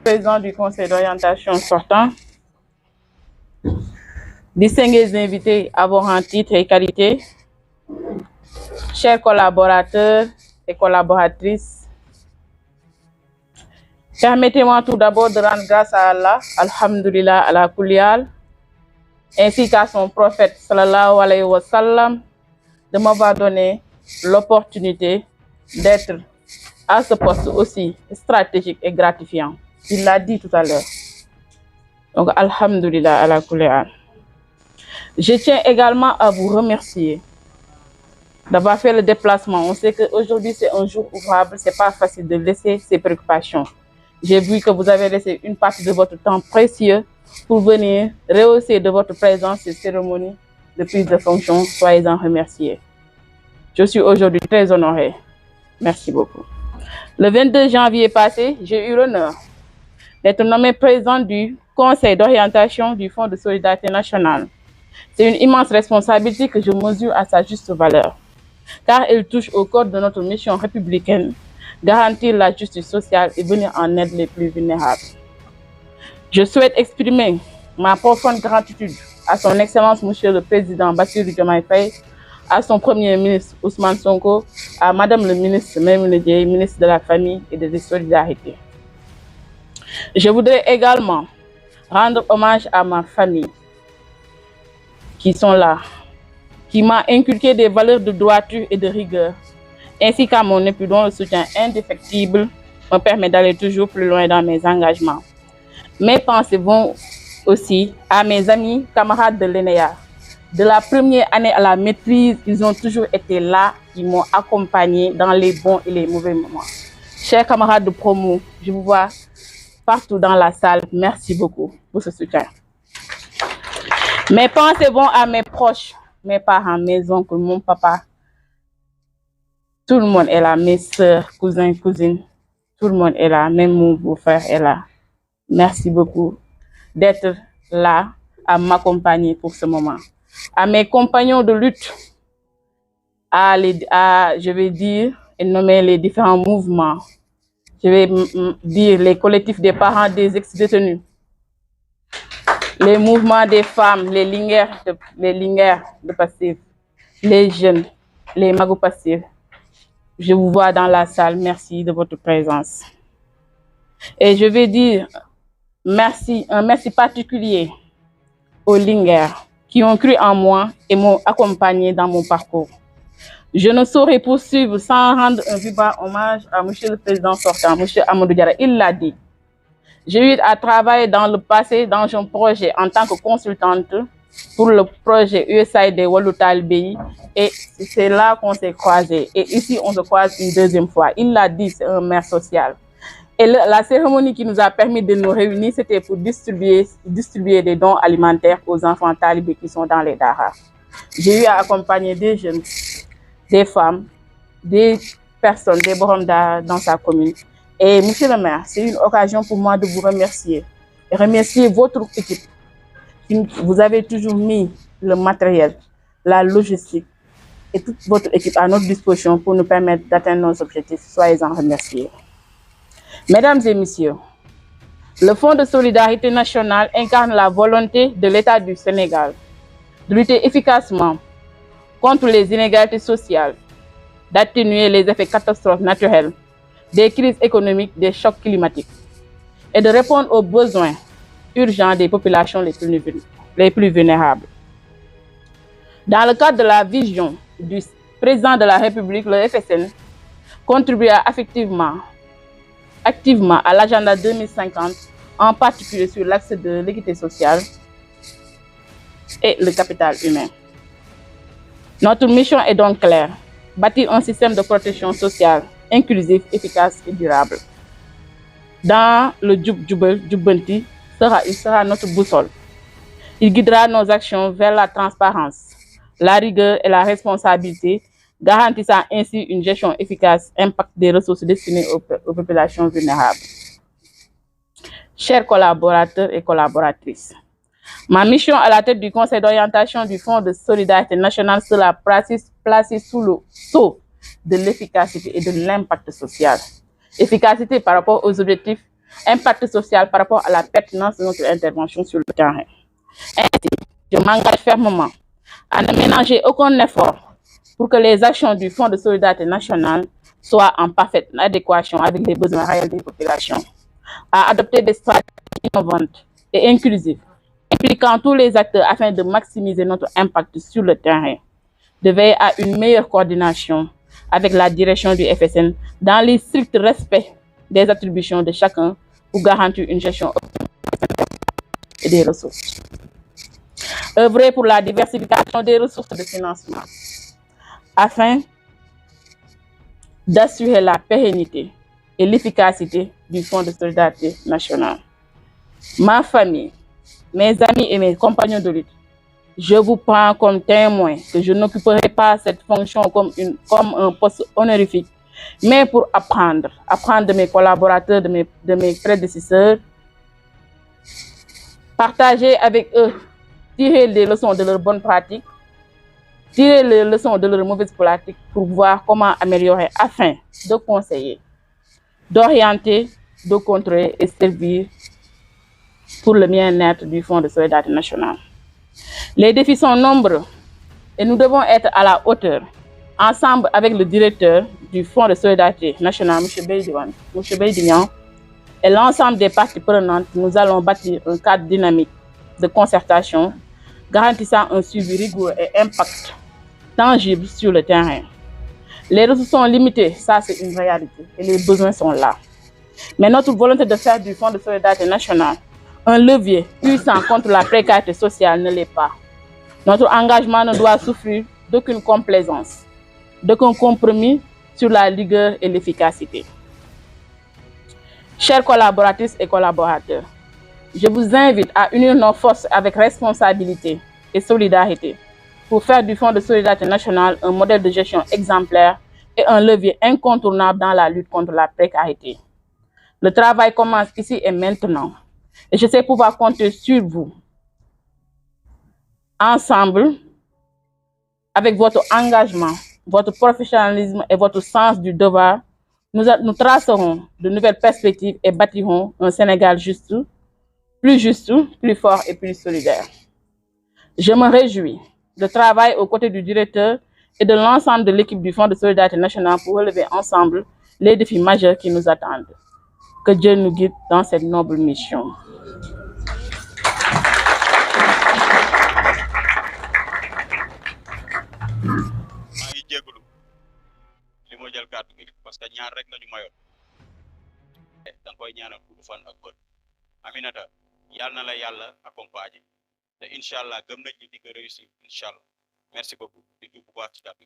Président du Conseil d'orientation sortant, distingués invités à vos rangs, titres et qualités, chers collaborateurs et collaboratrices, permettez-moi tout d'abord de rendre grâce à Allah, alhamdulillah, ala kulial, ainsi qu'à son prophète, sallallahu alayhi wa sallam, de m'avoir donné l'opportunité d'être à ce poste aussi stratégique et gratifiant. Il l'a dit tout à l'heure. Donc, alhamdulillah, ala kulial. Je tiens également à vous remercier d'avoir fait le déplacement. On sait qu'aujourd'hui, c'est un jour ouvrable, ce n'est pas facile de laisser ses préoccupations. J'ai vu que vous avez laissé une partie de votre temps précieux pour venir rehausser de votre présence cette cérémonie de prise de fonction. Soyez-en remerciés. Je suis aujourd'hui très honoré. Merci beaucoup. Le 22 janvier passé, j'ai eu l'honneur d'être nommé président du Conseil d'orientation du Fonds de solidarité nationale. C'est une immense responsabilité que je mesure à sa juste valeur, car elle touche au cœur de notre mission républicaine, garantir la justice sociale et venir en aide les plus vulnérables. Je souhaite exprimer ma profonde gratitude à son Excellence Monsieur le Président Bassirou Diomaye Faye, à son Premier ministre Ousmane Sonko, à Madame le ministre Maïmouna Dièye, ministre de la Famille et des Solidarités. Je voudrais également rendre hommage à ma famille, qui sont là, qui m'a inculqué des valeurs de droiture et de rigueur, ainsi qu'à mon époux dont le soutien indéfectible me permet d'aller toujours plus loin dans mes engagements. Mes pensées vont aussi à mes amis, camarades de l'ENEA. De la première année à la maîtrise, ils ont toujours été là, ils m'ont accompagné dans les bons et les mauvais moments. Chers camarades de promo, je vous vois partout dans la salle. Merci beaucoup pour ce soutien. Mes pensées vont à mes proches, mes parents, mes oncles, mon papa. Tout le monde est là, mes soeurs, cousins, cousines. Tout le monde est là, même mon beau-frère est là. Merci beaucoup d'être là à m'accompagner pour ce moment. À mes compagnons de lutte, je vais dire et nommer les différents mouvements. Je vais dire les collectifs des parents des ex-détenus, les mouvements des femmes, les linguères de passifs, les jeunes, les magos passifs. Je vous vois dans la salle. Merci de votre présence. Et je vais dire merci, un merci particulier aux linguères qui ont cru en moi et m'ont accompagné dans mon parcours. Je ne saurais poursuivre sans rendre un vibrant hommage à M. le Président sortant, M. Amadou Diarra. Il l'a dit. J'ai eu à travailler dans le passé dans un projet en tant que consultante pour le projet USAID Wallu Talibé et c'est là qu'on s'est croisés. Et ici, on se croise une deuxième fois. Il l'a dit, c'est un maire social. Et la cérémonie qui nous a permis de nous réunir, c'était pour distribuer des dons alimentaires aux enfants talibés qui sont dans les daras. J'ai eu à accompagner des jeunes, des femmes, des personnes, des bornes dans sa commune. Et monsieur le maire, c'est une occasion pour moi de vous remercier. Et remercier votre équipe. Vous avez toujours mis le matériel, la logistique et toute votre équipe à notre disposition pour nous permettre d'atteindre nos objectifs. Soyez-en remerciés. Mesdames et messieurs, le Fonds de solidarité nationale incarne la volonté de l'État du Sénégal de lutter efficacement contre les inégalités sociales, d'atténuer les effets catastrophes naturelles, des crises économiques, des chocs climatiques et de répondre aux besoins urgents des populations les plus vulnérables. Dans le cadre de la vision du président de la République, le FSN contribuera activement à l'agenda 2050, en particulier sur l'axe de l'équité sociale et le capital humain. Notre mission est donc claire, bâtir un système de protection sociale inclusif, efficace et durable. Dans le Djubbanti, il sera notre boussole. Il guidera nos actions vers la transparence, la rigueur et la responsabilité, garantissant ainsi une gestion efficace impact des ressources destinées aux populations vulnérables. Chers collaborateurs et collaboratrices, ma mission à la tête du Conseil d'orientation du Fonds de solidarité nationale sera placée sous le sceau de l'efficacité et de l'impact social. Efficacité par rapport aux objectifs impact social par rapport à la pertinence de notre intervention sur le terrain. Ainsi, je m'engage fermement à ne ménager aucun effort pour que les actions du Fonds de solidarité nationale soient en parfaite adéquation avec les besoins réels des populations, à adopter des stratégies innovantes et inclusives, impliquant tous les acteurs afin de maximiser notre impact sur le terrain, de veiller à une meilleure coordination avec la direction du FSN dans les stricts respects des attributions de chacun pour garantir une gestion optimale et des ressources. Œuvrer pour la diversification des ressources de financement afin d'assurer la pérennité et l'efficacité du Fonds de solidarité nationale. Ma famille, mes amis et mes compagnons de lutte, je vous prends comme témoin que je n'occuperai pas cette fonction comme un poste honorifique, mais pour apprendre de mes collaborateurs, de mes prédécesseurs, partager avec eux, tirer les leçons de leurs bonnes pratiques, tirer les leçons de leurs mauvaises pratiques pour voir comment améliorer afin de conseiller, d'orienter, de contrôler et servir pour le bien-être du Fonds de solidarité nationale. Les défis sont nombreux et nous devons être à la hauteur. Ensemble avec le directeur du Fonds de solidarité nationale, M. Beydignan, et l'ensemble des parties prenantes, nous allons bâtir un cadre dynamique de concertation garantissant un suivi rigoureux et impact tangible sur le terrain. Les ressources sont limitées, ça c'est une réalité, et les besoins sont là. Mais notre volonté de faire du Fonds de solidarité nationale un levier puissant contre la précarité sociale ne l'est pas. Notre engagement ne doit souffrir d'aucune complaisance, d'aucun compromis sur la rigueur et l'efficacité. Chers collaboratrices et collaborateurs, je vous invite à unir nos forces avec responsabilité et solidarité pour faire du Fonds de solidarité nationale un modèle de gestion exemplaire et un levier incontournable dans la lutte contre la précarité. Le travail commence ici et maintenant, et je sais pouvoir compter sur vous. Ensemble, avec votre engagement, votre professionnalisme et votre sens du devoir, nous tracerons de nouvelles perspectives et bâtirons un Sénégal juste, plus fort et plus solidaire. Je me réjouis de travailler aux côtés du directeur et de l'ensemble de l'équipe du Fonds de solidarité nationale pour relever ensemble les défis majeurs qui nous attendent. Que Dieu nous guide dans cette noble mission. parce que ñaar rek lañu mayoon da nga koy ñaanal gudd fan ak bët Aminata yàlla na la yàlla accompagner te incha allah gëm nañ ni di nga réussir incha allah merci beaucoup di bu baax ci kàddu